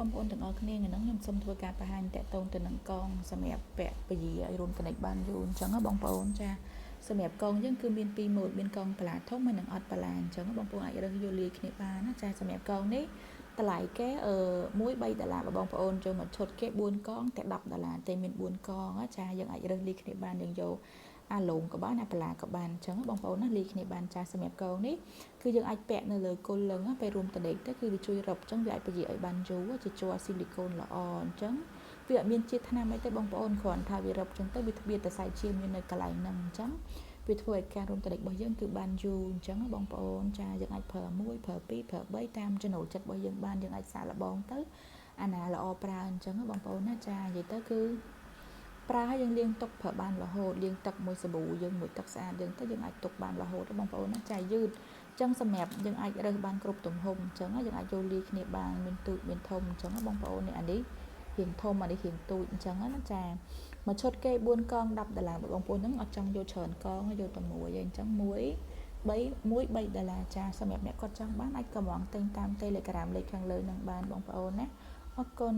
បងប្អូនទាំងអស់គ្នាថ្ងៃហ្នឹងខ្ញុំសូមធ្វើការបង្ហាញតាក់ទងទៅនឹងកងសម្រាប់ពាក់ពជាឲ្យរួមកណិចបានយូរអញ្ចឹងបងប្អូនចាសម្រាប់កងយើងគឺមាន2ម៉ូតមានកងបន្លាធំហើយនិងអត់បន្លាអញ្ចឹងបងប្អូនអាចរើសយកលាយគ្នាបានណាចាសម្រាប់កងនេះតម្លៃគេ$1-3បងប្អូនចូលមកឈុតគេ4កងតែ$10តែមាន4កងចាយើងអាចរើសលាយគ្នាបានយើងយកអាឡូងក៏បានអាបន្លាក៏បានអញ្ចឹងបងប្អូនណាលាយគ្នាបានចាសម្រាប់កងនេះគឺយើងអាចពាក់នៅលើគល់លឹងពេលរួមតដេកទៅគឺវាជួយរឹបអញ្ចឹងវាអាចពជាឲ្យបានយូរជាជ័រស៊ីលីកូនល្អអញ្ចឹងវាអត់មានជាតិថ្នាំអីទេបងប្អូនគ្រាន់ថាវារឹបអញ្ចឹងទៅវាទ្វាតែសាច់ឈាមមាននៅកន្លែងហ្នឹងអញ្ចឹងវាធ្វើឲ្យការរួមតដេករបស់យើងគឺបានយូរអញ្ចឹងបងប្អូនចាយើងអាចប្រើ1ប្រើ2ប្រើ3តាមចំណូលចិត្តរបស់យើងបានយើងអាចសាកល្បងទៅអាណាល្អប្រើអញ្ចឹងបងប្អូនណាចានិយាយទៅគឺប្រើឲ្យយើងលាងទុកប្រើបានរហូតលាងទឹកមួយសាប៊ូយើងមួយទឹកស្អាតយើងទៅយើងអាចទុកបានរហូតបងប្អូនណាចាយឺតអញ្ចឹងសម្រាប់យើងអាចរើសបានគ្រប់ទំហំអញ្ចឹងយើងអាចយកលាយគ្នាបានមានទូចមានធំអញ្ចឹងបងប្អូននេះអានេះរៀងធំអានេះរៀងទូចអញ្ចឹងណាចាមកឈុតគេ4កង$10បងប្អូនហ្នឹងអត់ចង់យកច្រើនកងយកតែមួយអញ្ចឹង$3ចាសម្រាប់អ្នកគាត់ចង់បានអាចកំងទិញតាម Telegram លេខខាងលើនឹងបានបងប្អូនណាអរគុណ